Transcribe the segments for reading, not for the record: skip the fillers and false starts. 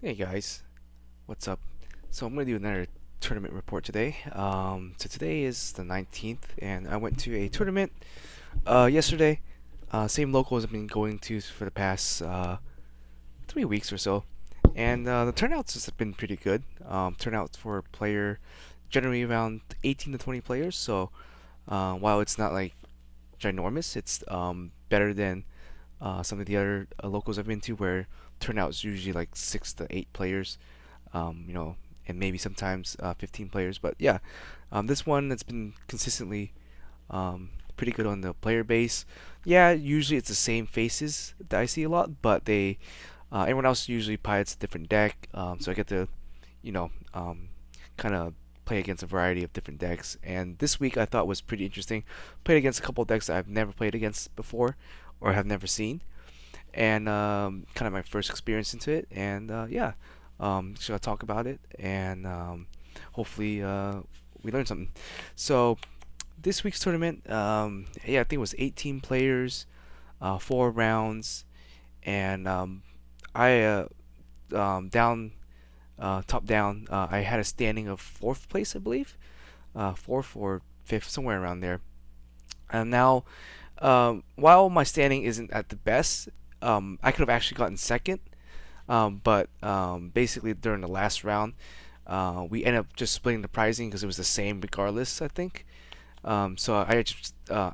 Hey guys, what's up? So I'm gonna do another tournament report today. So today is the 19th, and I went to a tournament yesterday. Same locals I've been going to for the past 3 weeks or so, and the turnouts has been pretty good. Turnouts for a player generally around 18 to 20 players. So while it's not like ginormous, it's better than some of the other locals I've been to where turnouts usually like 6 to 8 players, you know, and maybe sometimes 15 players. But yeah, this one that's been consistently pretty good on the player base. Yeah, usually it's the same faces that I see a lot, but everyone else usually pilots a different deck, so I get to, you know, kind of play against a variety of different decks. And this week I thought was pretty interesting. Played against a couple of decks that I've never played against before or have never seen, and kind of my first experience into it. And yeah, just gonna talk about it, and hopefully we learn something. So this week's tournament, yeah, I think it was 18 players, 4 rounds, and I down top down. I had a standing of fourth place, I believe, fourth or fifth, somewhere around there. And now, while my standing isn't at the best, I could have actually gotten second. But basically during the last round, we ended up just splitting the pricing because it was the same regardless, I think. So I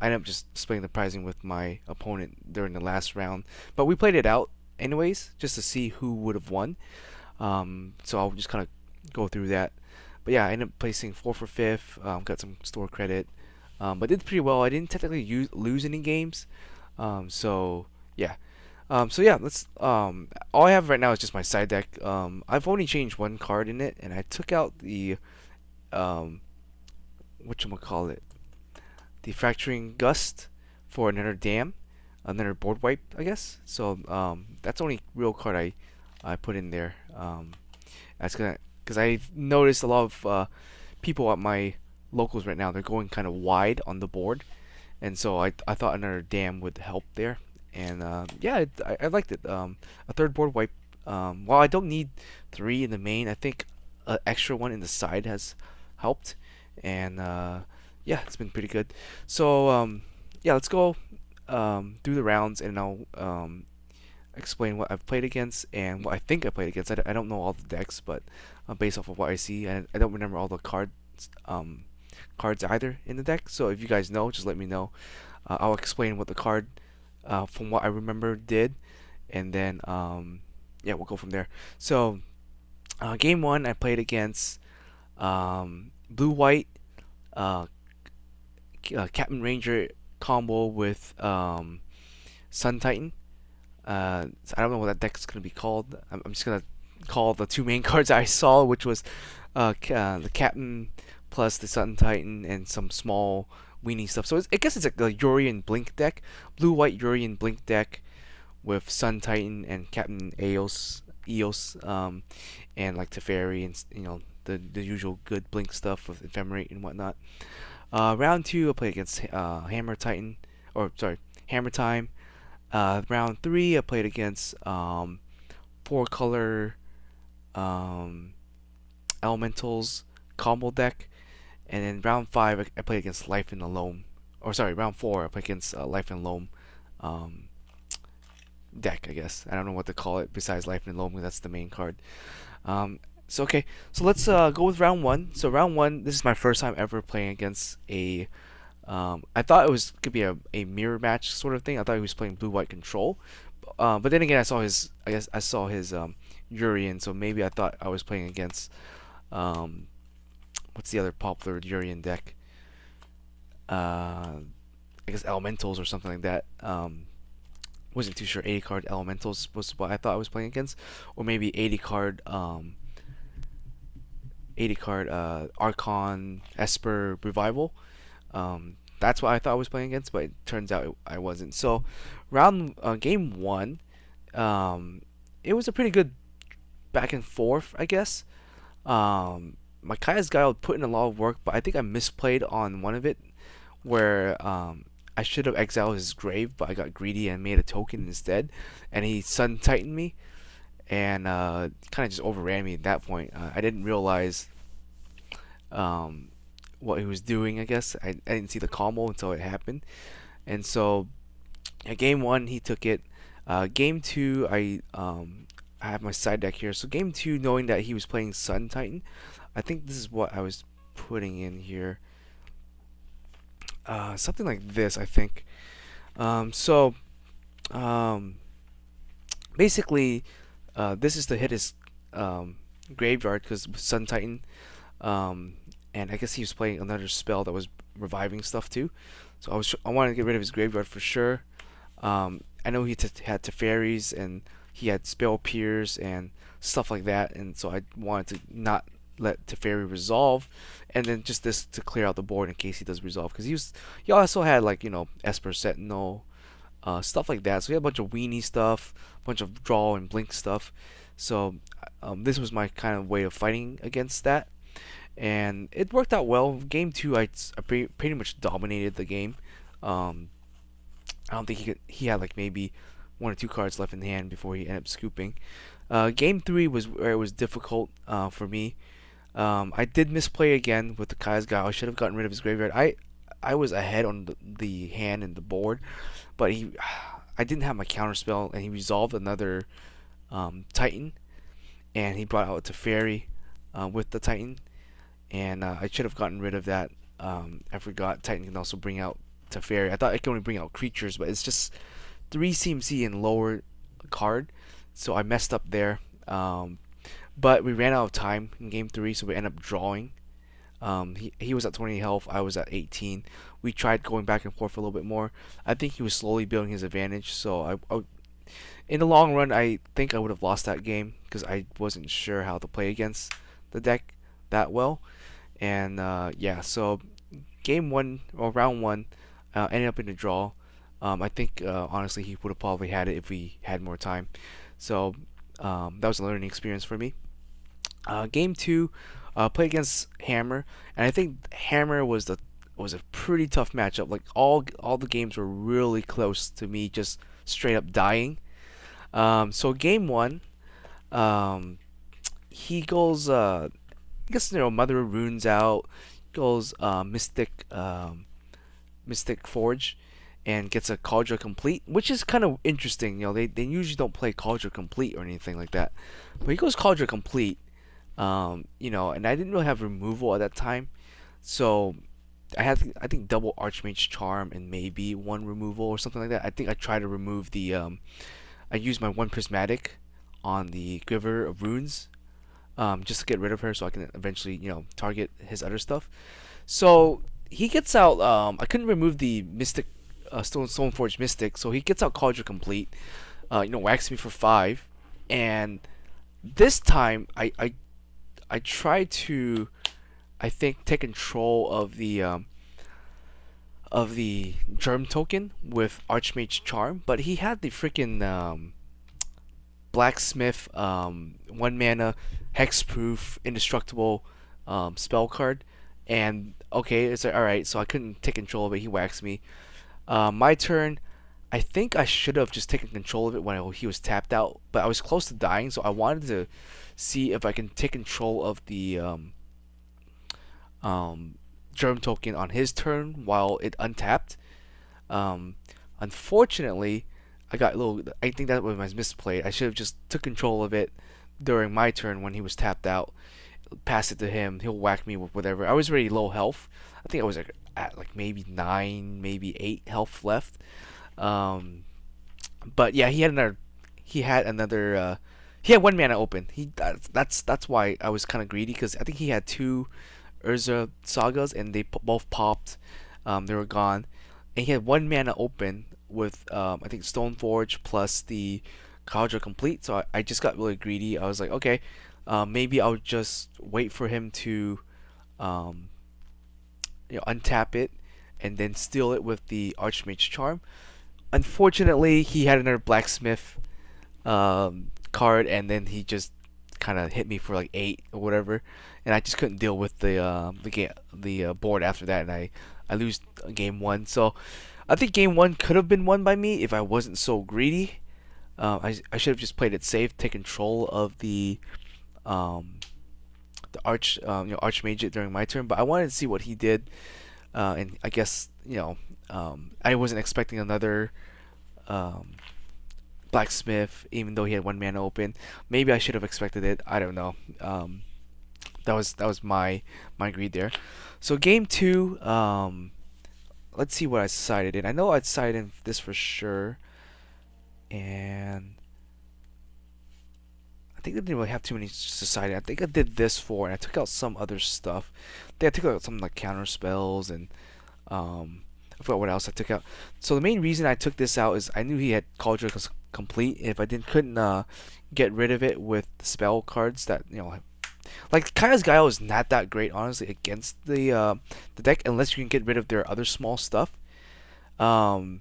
ended up just splitting the pricing with my opponent during the last round. But we played it out anyways, just to see who would have won. So I'll just kind of go through that. But yeah, I ended up placing fourth or fifth. Got some store credit, but did pretty well. I didn't technically lose any games. So yeah. So yeah, let's. All I have right now is just my side deck. I've only changed one card in it, and I took out the um, whatchamacallit, the fracturing gust for another dam, another board wipe, I guess. So that's the only real card I put in there. That's gonna because I noticed a lot of people at my locals right now. They're going kind of wide on the board, and so I thought another dam would help there. And yeah, I liked it. A third board wipe. While I don't need three in the main, I think an extra one in the side has helped. And yeah, it's been pretty good. So yeah, let's go through the rounds, and I'll explain what I've played against and what I think I played against. I don't know all the decks, but based off of what I see, and I don't remember all the um, cards either in the deck. So if you guys know, just let me know. I'll explain what the card, from what I remember, did, and then yeah, we'll go from there. So game one, I played against blue white Captain Ranger combo with Sun Titan. So I don't know what that deck's gonna be called. I'm just gonna call the two main cards I saw, which was the Captain plus the Sun Titan and some small weenie stuff. So I guess it's like a Yuri and Blink deck, blue white Yuri and Blink deck with Sun Titan and Captain EOS, and like Teferi and the usual good Blink stuff with Ephemerate and whatnot. Round two, I play against Hammer Titan, or sorry, Hammer Time. Round three, I played against four color um, elementals combo deck, and then round five, I played against Life in the Loam, or sorry, round four, I played against Life in Loam um, deck. I guess I don't know what to call it besides Life in Loam, because that's the main card. So okay, so let's go with round one. So round one, this is my first time ever playing against a. I thought it was could be a mirror match sort of thing. I thought he was playing blue white control, but then again, I saw his. I guess I saw his Urian, so maybe I thought I was playing against um, what's the other popular Urian deck? I guess elementals or something like that. Wasn't too sure. 80 card elementals was what I thought I was playing against, or maybe 80 card 80 card Archon Esper Revival. That's what I thought I was playing against, but it turns out I wasn't. So, game one, it was a pretty good back and forth, I guess. My Kaya's guy put in a lot of work, but I think I misplayed on one of it, where I should have exiled his grave, but I got greedy and made a token instead, and he Sun Titaned me, and kind of just overran me at that point. I didn't realize um, what he was doing. I guess I didn't see the combo until it happened, and so game one he took it. Game two I have my side deck here. So game two, knowing that he was playing Sun Titan, I think this is what I was putting in here. Something like this, I think. So um, basically, this is to hit his um, graveyard because Sun Titan. Um, and I guess he was playing another spell that was reviving stuff too. So I wanted to get rid of his graveyard for sure. I know he had Teferis and he had Spell Pierce and stuff like that, and so I wanted to not let Teferi resolve, and then just this to clear out the board in case he does resolve, because he also had like Esper Sentinel, stuff like that. So he had a bunch of weenie stuff, a bunch of draw and blink stuff. So this was my kind of way of fighting against that, and it worked out well. Game two, I pretty much dominated the game. Um, I don't think he had like maybe one or two cards left in hand before he ended up scooping. Game three was where it was difficult for me. I did misplay again with the Kai's guy. I should have gotten rid of his graveyard. I was ahead on the hand and the board, but I didn't have my counter spell, and he resolved another Titan, and he brought out Teferi with the Titan, and I should have gotten rid of that. I forgot Titan can also bring out Teferi. I thought it could only bring out creatures, but it's just 3 CMC and lower card, so I messed up there. But we ran out of time in game three, so we ended up drawing. He was at 20 health, I was at 18. We tried going back and forth a little bit more. I think he was slowly building his advantage, so in the long run, I think I would have lost that game because I wasn't sure how to play against the deck that well. And yeah, so game one or round one ended up in a draw. I think honestly he would have probably had it if we had more time. So that was a learning experience for me. Game two, played against Hammer, and I think Hammer was a pretty tough matchup. Like all the games were really close to me just straight up dying. So game one, um, he goes I guess Mother of Runes out, goes Mystic Forge, and gets a Cauldron Complete, which is kind of interesting. They usually don't play Cauldron Complete or anything like that, but he goes Cauldron Complete. And I didn't really have removal at that time, so I think double Archmage Charm and maybe one removal or something like that. I think I tried to remove the I used my one Prismatic on the Giver of Runes, just to get rid of her so I can eventually target his other stuff. So he gets out. I couldn't remove the Mystic Stoneforge Mystic, so he gets out Cauldron Complete. Whacks me for 5, and this time I tried to, I think, take control of the Germ token with Archmage Charm, but he had the freaking Blacksmith 1 mana hexproof indestructible spell card, and okay, it's like, all right, so I couldn't take control of it. He whacks me. My turn. I think I should have just taken control of it when he was tapped out, but I was close to dying, so I wanted to see if I can take control of the Germ token on his turn while it untapped. Um, Unfortunately, I got a little. I think that was my misplay. I should have just took control of it during my turn when he was tapped out. Pass it to him. He'll whack me with whatever. I was already low health. I think I was at like maybe 9, maybe 8 health left. Um, but yeah, He had another. He had 1 mana open. That's why I was kind of greedy, because I think he had 2 Urza Sagas and they both popped. They were gone, and he had 1 mana open with I think Stoneforge plus the Cauldron Complete. So I just got really greedy. I was like, okay, maybe I'll just wait for him to um, untap it and then steal it with the Archmage Charm. Unfortunately, he had another Blacksmith card, and then he just kind of hit me for like 8 or whatever, and I just couldn't deal with the board after that, and I lose game one. So I think game one could have been won by me if I wasn't so greedy. I should have just played it safe, take control of um, the Archmage during my turn, but I wanted to see what he did, and I guess I wasn't expecting another um, blacksmith, even though he had 1 mana open. Maybe I should have expected it. I don't know. That was my greed there. So game two, let's see what I decided in. I know I decided in this for sure, and I think I didn't really have too many society. I think I did this for, and I took out some other stuff. I think I took out some like counter spells and I forgot what else I took out. So the main reason I took this out is I knew he had Cauldron complete. If I didn't couldn't get rid of it with the spell cards that like Kaya's Guile is not that great honestly against the deck unless you can get rid of their other small stuff. Um,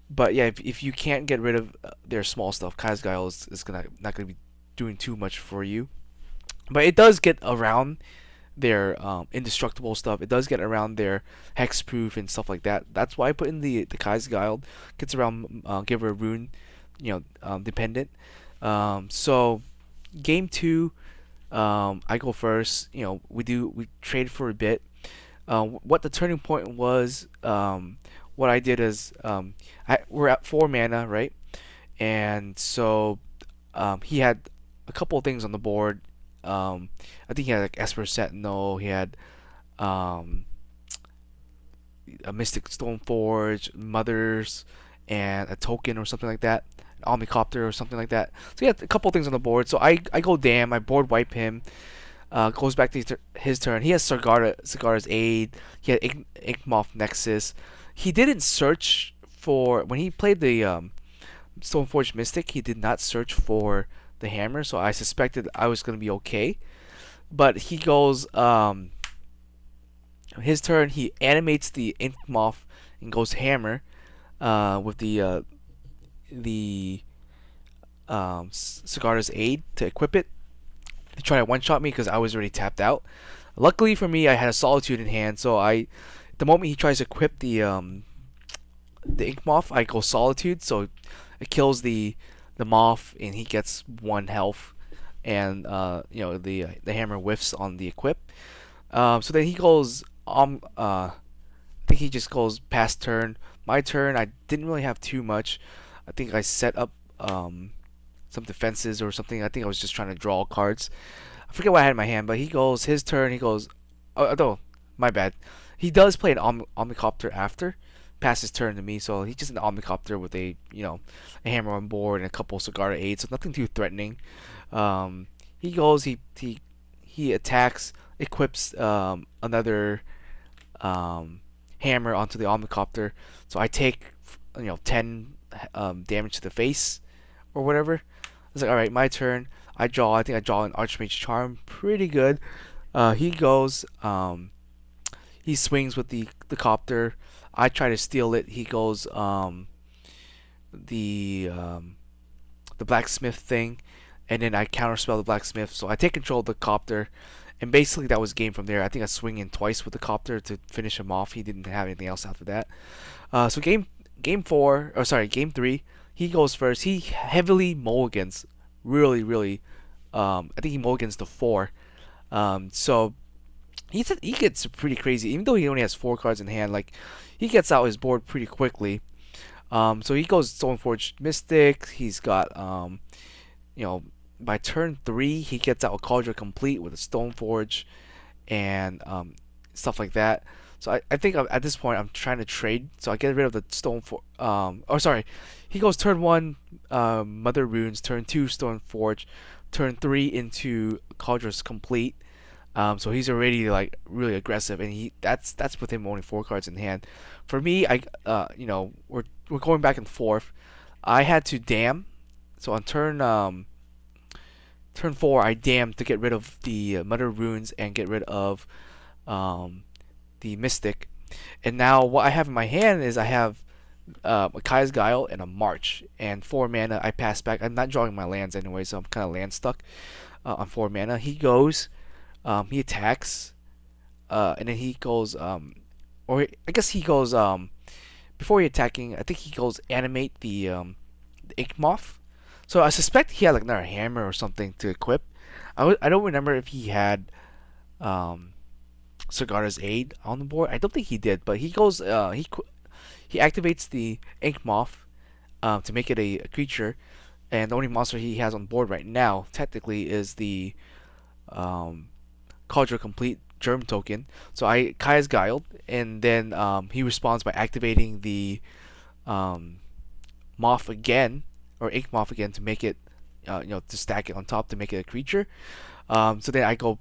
but yeah, if you can't get rid of their small stuff, Kaya's Guile is gonna not gonna be doing too much for you. But it does get around their indestructible stuff. It does get around their hexproof and stuff like that. That's why I put in the Kai's Guild. Gets around give her a rune, dependent. So game two, I go first. We trade for a bit. What the turning point was, what I did is we're at 4 mana, right? And so he had a couple of things on the board. I think he had like Esper Sentinel. He had um, a Mystic Stoneforge, Mothers, and a token or something like that. An Omnicopter or something like that. So he had a couple of things on the board. So I go damn. I board wipe him. Goes back to his turn. He has Sagara's Aid. He had Inkmoth Nexus. He didn't search for when he played the Stoneforge Mystic. He did not search for the hammer, so I suspected I was gonna be okay. But he goes his turn. He animates the Ink Moth and goes hammer with the Sagara's Aid to equip it. He tried to one shot me because I was already tapped out. Luckily for me, I had a Solitude in hand, so the moment he tries to equip the Ink Moth, I go Solitude, so it kills the moth and he gets 1 health, and the hammer whiffs on the equip. So then he goes I think he just goes past turn. My turn, I didn't really have too much. I think I set up some defenses or something. I think I was just trying to draw cards. I forget what I had in my hand, but he goes his turn. He goes, oh no, my bad. He does play an Omnicopter after, pass his turn to me, so he's just an Omnicopter with a hammer on board and a couple Sagara aids, so nothing too threatening. He goes, he attacks, equips another hammer onto the Omnicopter, so I take 10 damage to the face or whatever. I was like, all right, my turn. I draw. I think I draw an Archmage Charm, pretty good. He goes, he swings with the copter. I try to steal it. He goes the blacksmith thing, and then I counterspell the blacksmith. So I take control of the copter, and basically that was game from there. I think I swing in twice with the copter to finish him off. He didn't have anything else after that. So game three, he goes first. He heavily mulligans, really. I think he mulligans to 4. So he gets pretty crazy, even though he only has 4 cards in hand. Like he gets out his board pretty quickly. So he goes Stoneforge Mystic. He's got by turn 3 he gets out a Cauldron complete with a Stoneforge and stuff like that. So I think at this point I'm trying to trade. So I get rid of the Stoneforge. Sorry, he goes turn 1 Mother Runes, turn 2 Stoneforge, turn 3 into Cauldron's complete. So he's already like really aggressive, and that's with him only 4 cards in hand. For me, we're going back and forth. I had to dam, so on turn 4 I damned to get rid of the Mother Runes and get rid of the Mystic, and now what I have in my hand is I have a Kai's Guile and a March, and 4 mana I pass back. I'm not drawing my lands anyway, so I'm kind of land stuck on 4 mana. He goes. He attacks, and then he goes, or I guess he goes, before he attacking, I think he goes animate the Ink Moth. So I suspect he had like another hammer or something to equip. I don't remember if he had um, Sagara's aid on the board. I don't think he did, but he goes he activates the Ink Moth to make it a creature, and the only monster he has on board right now technically is the um, Cauldron Complete Germ token. So I Kaya's Guiled, and then he responds by activating the um, Moth again, or Ink Moth again, to make it, to stack it on top to make it a creature. So then I go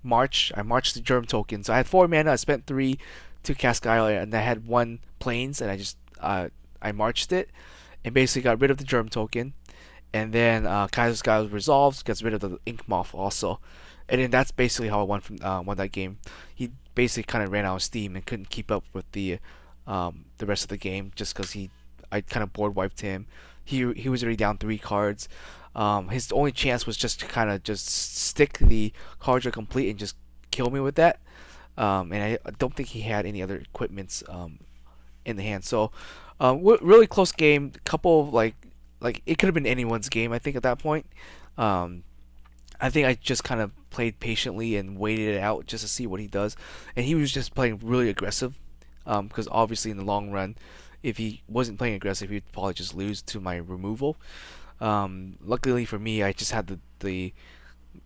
March. I marched the Germ token. So I had 4 mana. I spent 3 to cast Guile, and I had 1 Plains, and I marched it, and basically got rid of the Germ token. And then Kaiser's Guile resolves, gets rid of the Ink Moth also, and then that's basically how I won that game. He basically kind of ran out of steam and couldn't keep up with the rest of the game just because I kind of board wiped him. He was already down 3 cards. His only chance was just to kind of just stick the cards are complete and just kill me with that. And I don't think he had any other equipments in the hand. So really close game. Couple of like it could have been anyone's game. I think at that point. Um, I think I just kind of played patiently and waited it out just to see what he does, and he was just playing really aggressive. Because obviously in the long run, if he wasn't playing aggressive, he'd probably just lose to my removal. Luckily for me, I just had the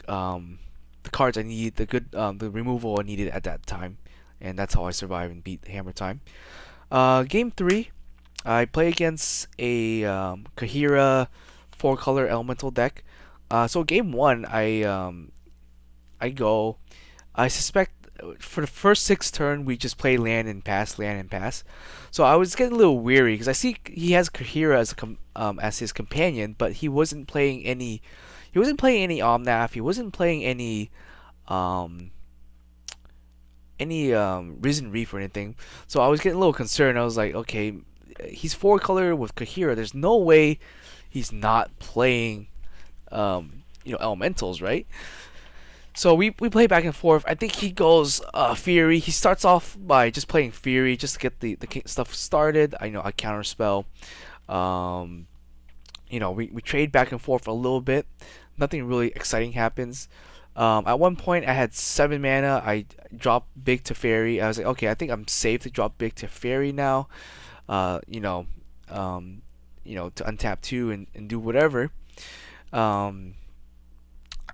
cards I needed, the removal I needed at that time, and that's how I survived and beat Hammer Time. Game 3, I play against a Kahira 4-color elemental deck. So game 1, I go. I suspect for the first 6 turn we just play land and pass, land and pass. So I was getting a little weary because I see he has Kahira as his companion, but he wasn't playing any. He wasn't playing any Omnath. He wasn't playing um, any Risen Reef or anything. So I was getting a little concerned. I was like, okay, he's 4-color with Kahira. There's no way he's not playing elementals, right? So we play back and forth. I think he goes Fury. He starts off by just playing Fury just to get the stuff started. I counter spell. We trade back and forth a little bit. Nothing really exciting happens. At one point, I had 7 mana. I dropped big to Fairy. I was like, okay, I think I'm safe to drop big to Fairy now. Uh, you know, to untap 2 and do whatever. Um,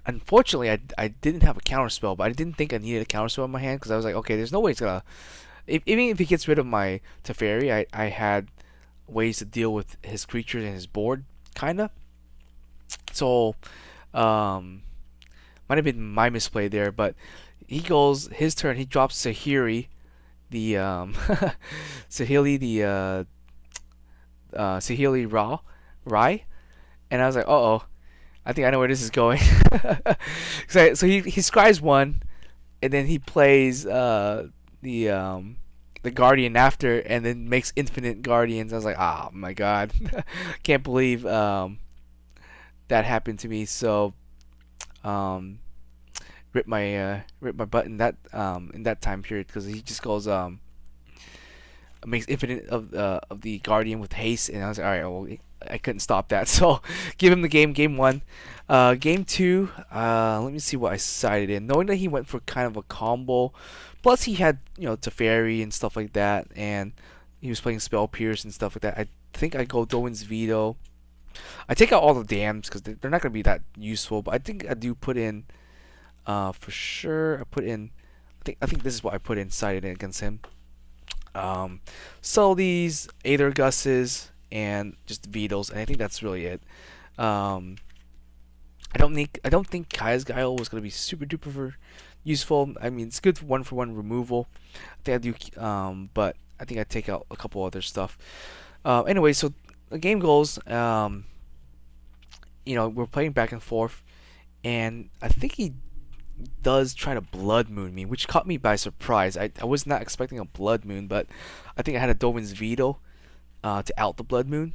Unfortunately, I didn't have a counter spell, but I didn't think I needed a counter spell in my hand because I was like, okay, there's no way it's gonna. Even if he gets rid of my Teferi, I had ways to deal with his creatures and his board, kinda. So, might have been my misplay there, but he goes his turn. He drops Saheeli, the Saheeli Saheeli Rai, and I was like, oh. I think I know where this is going. So he scries 1, and then he plays the Guardian after, and then makes infinite Guardians. I was like, oh my god, can't believe that happened to me. So rip my butt in that time period because he just goes makes infinite of the Guardian with haste, and I was like, all right, well, I couldn't stop that, so give him the game 1. Game 2, let me see what I sided in. Knowing that he went for kind of a combo, plus he had Teferi and stuff like that, and he was playing Spell Pierce and stuff like that. I think I go Doan's Veto. I take out all the dams because they're not gonna be that useful, but I think I do put in for sure. I think this is what I put in sided in against him. These Aether Gusses and just vetoes, and I think that's really it. I don't think Kaya's Guile was gonna be super duper useful. I mean, it's good for 1-for-1 removal. I think I do, but I think I take out a couple other stuff. Anyway, so the game goes. We're playing back and forth, and I think he does try to Blood Moon me, which caught me by surprise. I was not expecting a Blood Moon, but I think I had a Dovin's Veto to out the Blood Moon.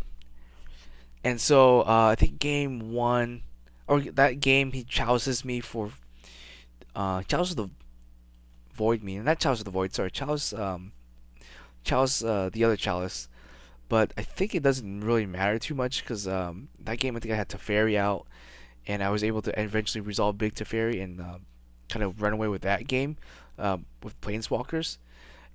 And so I think game 1, or that game, he challenges me for challenges the Void me, not Chalice of the Void, sorry, Chalice the other Chalice. but I think it doesn't really matter too much because that game I think I had Teferi out, and I was able to eventually resolve Big Teferi and kind of run away with that game with Planeswalkers.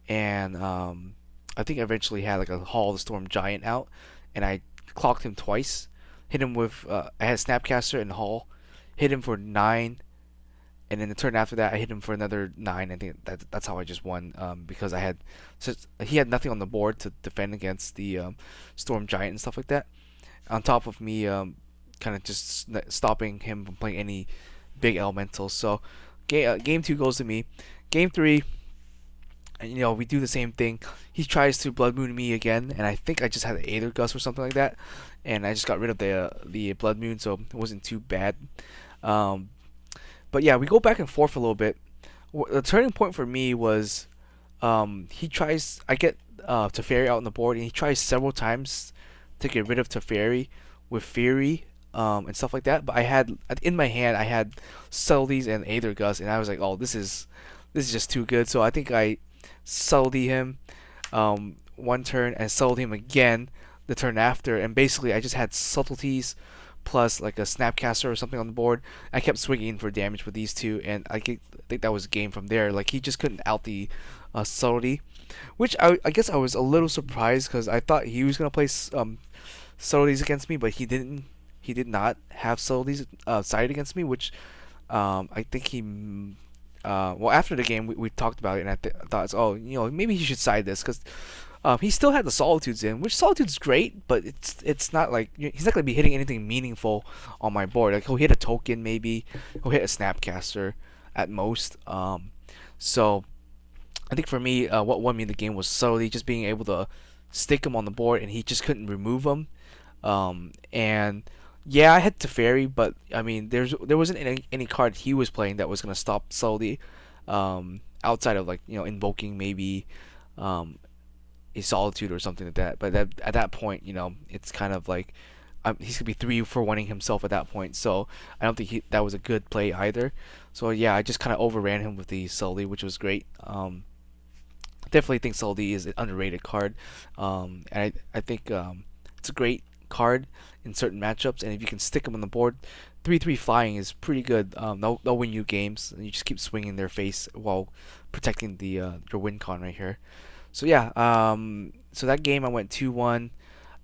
And I think I eventually had like a Hall of the Storm Giant out, and I clocked him twice. Hit him with I had Snapcaster and Hall, hit him for 9, and then the turn after that I hit him for another 9. I think that's how I just won because I had he had nothing on the board to defend against the Storm Giant and stuff like that. On top of me kind of just stopping him from playing any big elementals. So game 2 goes to me. Game 3, and we do the same thing. He tries to Blood Moon me again, and I think I just had an Aether Gust or something like that, and I just got rid of the Blood Moon, so it wasn't too bad. Um, but yeah, we go back and forth a little bit. The turning point for me was he tries. I get Teferi out on the board, and he tries several times to get rid of Teferi with Fury and stuff like that. But I had in my hand I had Subtleties and Aether Gust, and I was like, oh, this is just too good. So I think I subtlety him one turn and subtlety him again the turn after, and basically I just had subtleties plus like a Snapcaster or something on the board. I kept swinging for damage with these two, and I think that was a game from there. Like he just couldn't out the subtlety, which I guess I was a little surprised because I thought he was gonna play subtleties against me, but he didn't. He did not have subtleties sided against me, which I think he. Well, after the game, we talked about it, and I thought, oh, maybe he should side this because he still had the Solitudes in, which Solitude's great, but it's not like he's not gonna be hitting anything meaningful on my board. Like he'll hit a token, maybe he'll hit a Snapcaster at most. So I think for me, what won me the game was subtlety, just being able to stick him on the board, and he just couldn't remove him. And yeah, I had Teferi, but I mean, there wasn't any card he was playing that was gonna stop subtlety, outside of like invoking maybe a Solitude or something like that. But at that point, it's kind of like he's gonna be 3 for winning himself at that point. So I don't think that was a good play either. So yeah, I just kind of overran him with the subtlety, which was great. Definitely think subtlety is an underrated card, and I think it's a great card in certain matchups, and if you can stick them on the board, 3/3 flying is pretty good. They'll win you games, and you just keep swinging their face while protecting the your win con right here. So yeah, so that game I went 2-1,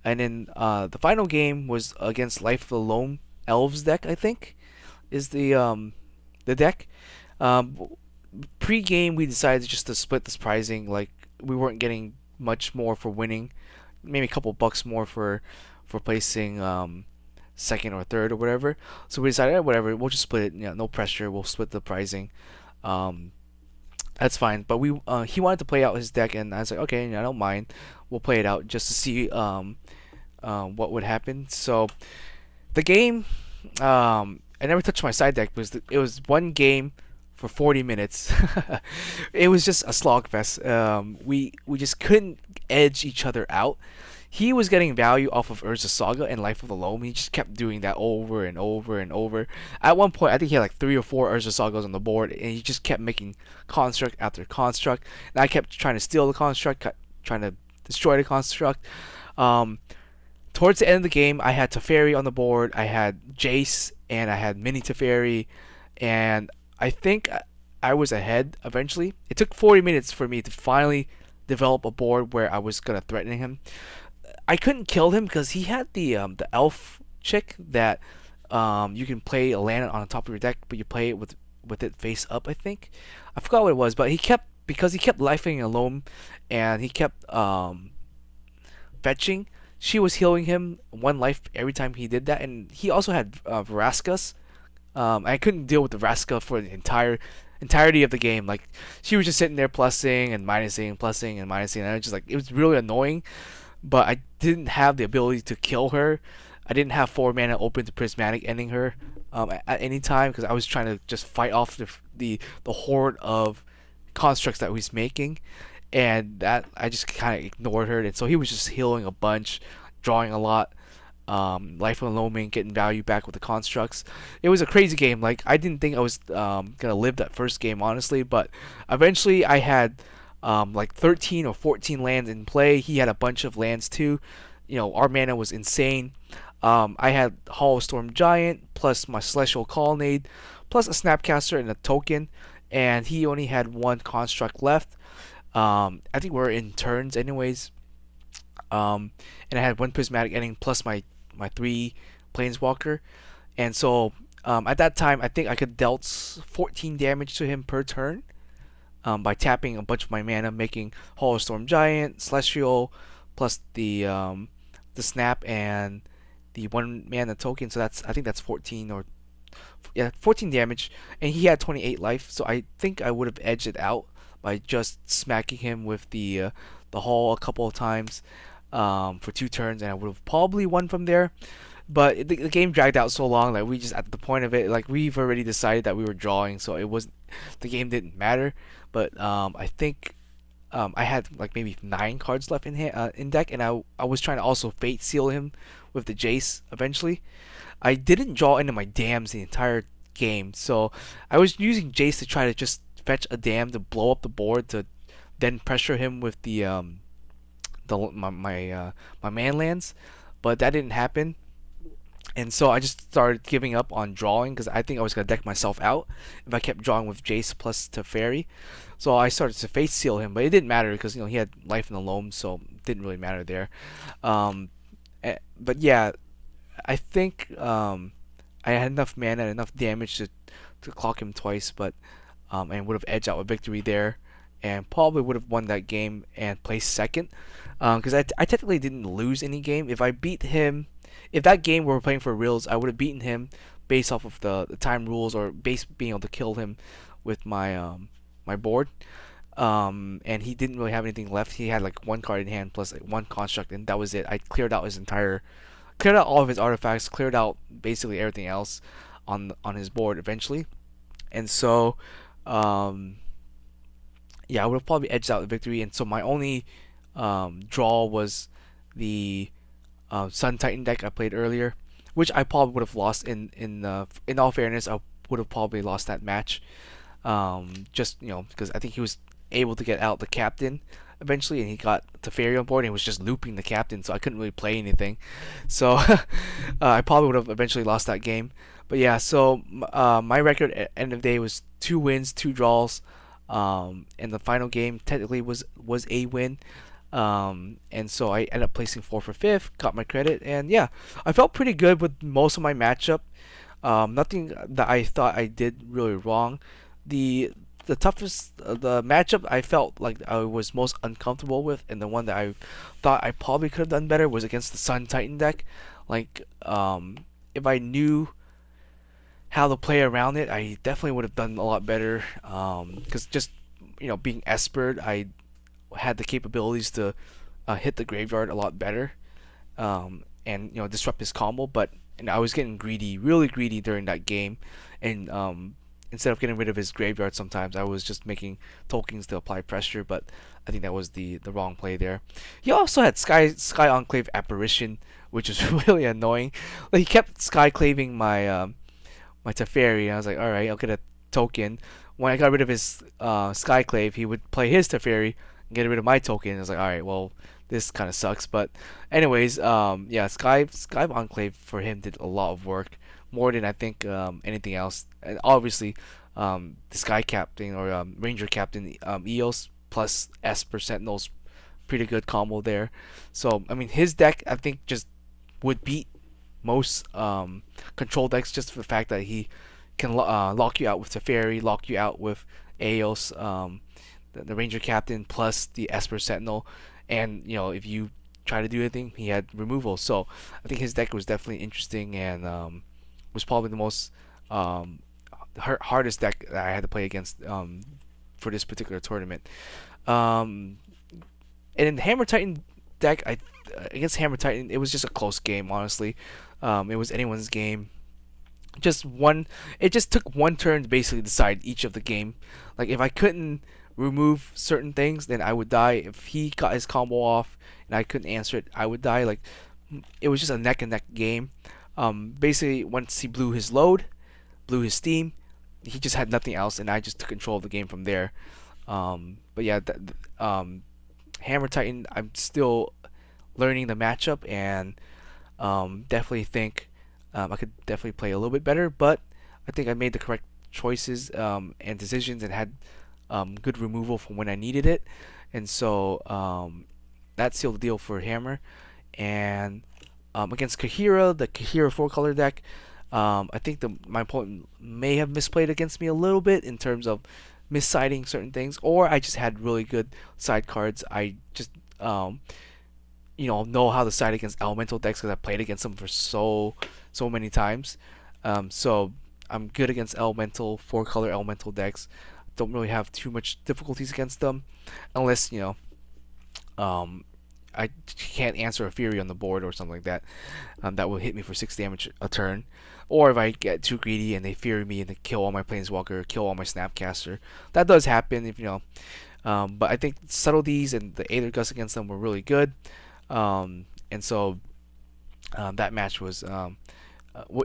and then the final game was against Life of Loam Elves deck. I think is the deck. Pre-game we decided just to split this pricing. Like we weren't getting much more for winning, maybe a couple bucks more for placing second or third or whatever. So we decided, whatever, we'll just split it. No pressure. We'll split the pricing. That's fine. But he wanted to play out his deck, and I was like, okay, I don't mind. We'll play it out just to see what would happen. So the game, I never touched my side deck because it was one game for 40 minutes. It was just a slogfest. We just couldn't edge each other out. He was getting value off of Urza Saga and Life of the Loam. He just kept doing that over and over and over. At one point, I think he had like 3 or 4 Urza Sagas on the board, and he just kept making construct after construct. And I kept trying to steal the construct, trying to destroy the construct. Towards the end of the game, I had Teferi on the board, I had Jace, and I had Mini Teferi, and I think I was ahead eventually. It took 40 minutes for me to finally develop a board where I was gonna threaten him. I couldn't kill him because he had the elf chick that you can play a land on the top of your deck, but you play it with it face up. I think I forgot what it was, but he kept lifing alone, and he kept fetching. She was healing him 1 life every time he did that, and he also had Veraskas. I couldn't deal with the Vraska for the entirety of the game. Like she was just sitting there plussing and minusing, plussing and minusing, and I was just like, it was really annoying. But I didn't have the ability to kill her. I didn't have 4 mana open to prismatic ending her at any time because I was trying to just fight off the horde of constructs that he's making, and that I just kind of ignored her. And so he was just healing a bunch, drawing a lot. Life of Loam getting value back with the constructs. It was a crazy game. Like I didn't think I was gonna live that first game, honestly, but eventually I had like 13 or 14 lands in play. He had a bunch of lands too. Our mana was insane. I had Hollow Storm Giant plus my Celestial Colonnade plus a Snapcaster and a token, and he only had one construct left. I think we're in turns anyways. And I had one Prismatic Ending plus my three Planeswalker, and so at that time I think I could dealt 14 damage to him per turn by tapping a bunch of my mana, making Hollow Storm Giant, Celestial, plus the snap and the one mana token. So I think that's 14 or yeah 14 damage, and he had 28 life. So I think I would have edged it out by just smacking him with the Hull a couple of times for 2 turns, and I would have probably won from there. But the game dragged out so long that we just at the point of it, like we've already decided that we were drawing, so it was the game didn't matter. But I think I had like maybe 9 cards left in deck, and I was trying to also fate seal him with the Jace eventually. I didn't draw any of my dams the entire game, so I was using Jace to try to just fetch a dam to blow up the board to then pressure him with my man lands, but that didn't happen. And so I just started giving up on drawing because I think I was gonna deck myself out if I kept drawing with Jace plus Teferi. So I started to face seal him, but it didn't matter because he had life in the loam, so it didn't really matter there. But yeah, I think I had enough mana and enough damage to clock him twice, but and would have edged out a victory there, and probably would have won that game and placed second. Because I technically didn't lose any game. If I beat him, if that game we were playing for reals, I would have beaten him based off of the time rules or base being able to kill him with my board. And he didn't really have anything left. He had like 1 card in hand plus like 1 construct, and that was it. I cleared out all of his artifacts, cleared out basically everything else on his board eventually, and so yeah, I would have probably edged out the victory. And so my only draw was the Sun Titan deck I played earlier, which I probably would have lost in all fairness. I would have probably lost that match, just because I think he was able to get out the captain eventually, and he got Teferi on board and was just looping the captain, so I couldn't really play anything. So I probably would have eventually lost that game. But yeah, so my record at end of the day was 2 wins, 2 draws, and the final game technically was a win. And so I ended up placing 4 for 5th, got my credit, and yeah, I felt pretty good with most of my matchup. Nothing that I thought I did really wrong. The toughest the matchup I felt like I was most uncomfortable with, and the one that I thought I probably could have done better was against the Sun Titan deck. Like if I knew how to play around it, I definitely would have done a lot better. Because just being Espered, I had the capabilities to hit the graveyard a lot better, and disrupt his combo. But I was getting greedy, really greedy during that game, and instead of getting rid of his graveyard, sometimes I was just making tokens to apply pressure. But I think that was the wrong play there. He also had Sky Enclave Apparition, which was really annoying. Like he kept Sky Claving my Teferi, and I was like, all right, I'll get a token. When I got rid of his Skyclave, he would play his Teferi and get rid of my token. I was like, all right, well, this kind of sucks. But anyways, yeah, Sky Enclave for him did a lot of work, more than I think anything else. And obviously, the Sky Captain or Ranger Captain EOS plus Esper Sentinels, pretty good combo there. So I mean, his deck I think just would beat most control decks just for the fact that he can lock you out with Teferi, lock you out with Eos, the Ranger Captain plus the Esper Sentinel, and if you try to do anything, he had removal. So I think his deck was definitely interesting, and was probably the most hardest deck that I had to play against for this particular tournament. And in the Hammer Titan deck, against Hammer Titan, it was just a close game, honestly. It was anyone's game. It just took 1 turn to basically decide each of the game. Like if I couldn't remove certain things, then I would die. If he got his combo off and I couldn't answer it, I would die. Like it was just a neck and neck game. Basically, once he blew his load, blew his steam, he just had nothing else, and I just took control of the game from there. But But yeah, Hammer Titan, I'm still learning the matchup, and definitely think I could definitely play a little bit better. But I think I made the correct choices and decisions, and had good removal from when I needed it, and so that sealed the deal for Hammer. And against Kahira, the Kahira 4-color deck, I think my opponent may have misplayed against me a little bit in terms of missiding certain things, or I just had really good side cards. I just know how to side against elemental decks because I played against them for so many times. So I'm good against elemental 4-color elemental decks. Don't really have too much difficulties against them, unless I can't answer a Fury on the board or something like that. That will hit me for 6 damage a turn. Or if I get too greedy and they Fury me and they kill all my Planeswalker, kill all my Snapcaster. That does happen, but I think subtleties and the Aether Gust against them were really good. And so that match was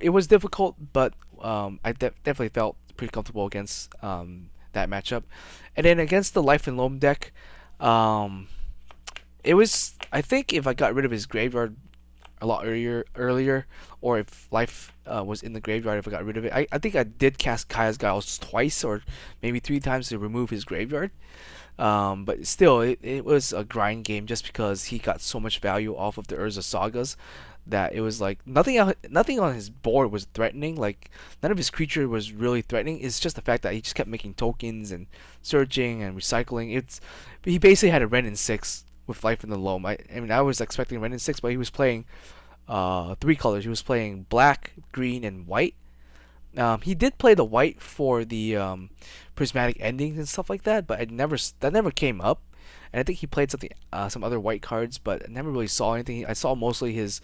it was difficult, but I definitely felt pretty comfortable against that matchup. And then against the Life and Loam deck, it was, I think, if I got rid of his graveyard a lot earlier, or if Life was in the graveyard, if I got rid of it, I think I did cast Kaya's Giles twice or maybe 3 times to remove his graveyard. But still, it was a grind game just because he got so much value off of the Urza Sagas that it was like nothing on his board was threatening. Like none of his creature was really threatening. It's just the fact that he just kept making tokens and searching and recycling. He basically had a Ren in 6 with Life in the Loam. I mean, I was expecting Ren in 6, but he was playing 3 colors. He was playing black, green, and white. He did play the white for the prismatic endings and stuff like that, but that never came up. And I think he played some other white cards, but I never really saw anything. I saw mostly his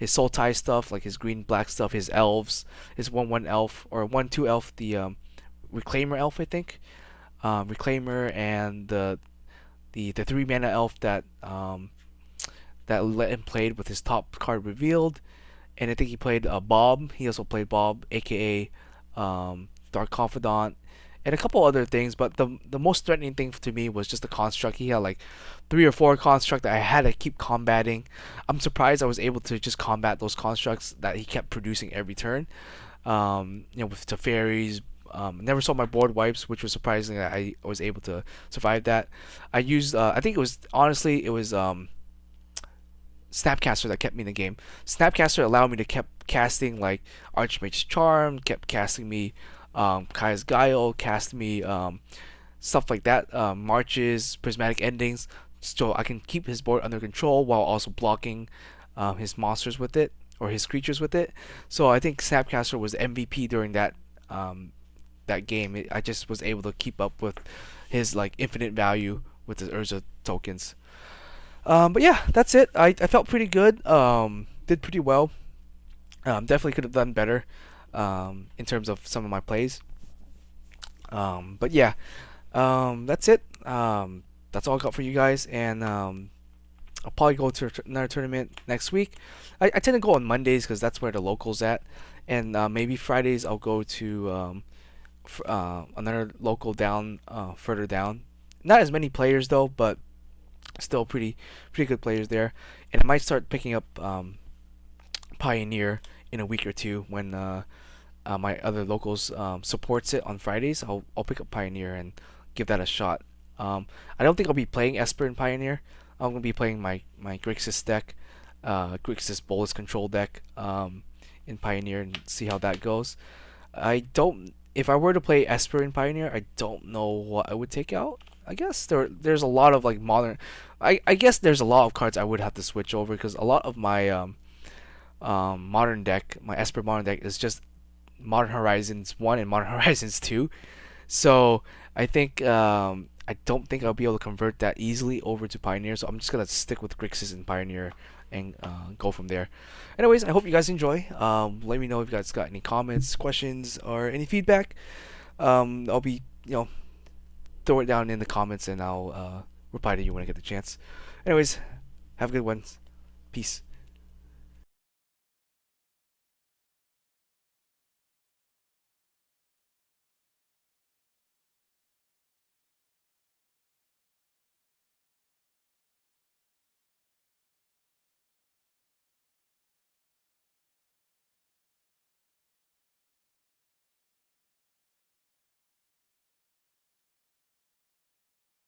soul tie stuff, like his green black stuff, his elves, his 1/1 elf or 1/2 elf, the Reclaimer elf, I think, Reclaimer, and the 3-mana elf that let him played with his top card revealed. And I think he played Bob. He also played Bob, aka Dark Confidant, and a couple other things. But the most threatening thing to me was just the construct. He had like 3 or 4 construct that I had to keep combating. I'm surprised I was able to just combat those constructs that he kept producing every turn. With Teferis. Never saw my board wipes, which was surprising that I was able to survive that. I used, I think it was Snapcaster that kept me in the game. Snapcaster allowed me to kept casting like Archmage's Charm, kept casting me Kaya's Guile, cast me stuff like that, Marches, Prismatic Endings, so I can keep his board under control while also blocking his monsters with it, or his creatures with it. So I think Snapcaster was MVP during that game. I just was able to keep up with his like infinite value with his Urza tokens. But yeah, that's it. I felt pretty good. Did pretty well. Definitely could have done better in terms of some of my plays. But yeah, that's it. That's all I got for you guys, and I'll probably go to another tournament next week. I tend to go on Mondays because that's where the locals at, and maybe Fridays I'll go to another local down further down. Not as many players though, but still pretty good players there. And I might start picking up Pioneer in a week or two when my other locals supports it on Fridays. I'll pick up Pioneer and give that a shot. I don't think I'll be playing Esper in Pioneer. I'm gonna be playing my Grixis deck, Grixis Bolus control deck in Pioneer, and see how that goes. If I were to play Esper in Pioneer, I don't know what I would take out. I guess there's a lot of like modern. I guess there's a lot of cards I would have to switch over because a lot of my modern deck, my Esper modern deck, is just Modern Horizons 1 and Modern Horizons 2. So I think I don't think I'll be able to convert that easily over to Pioneer. So I'm just gonna stick with Grixis and Pioneer and go from there. Anyways, I hope you guys enjoy. Let me know if you guys got any comments, questions, or any feedback. I'll be throw it down in the comments and I'll reply to you when I get the chance. Anyways, have a good one. Peace.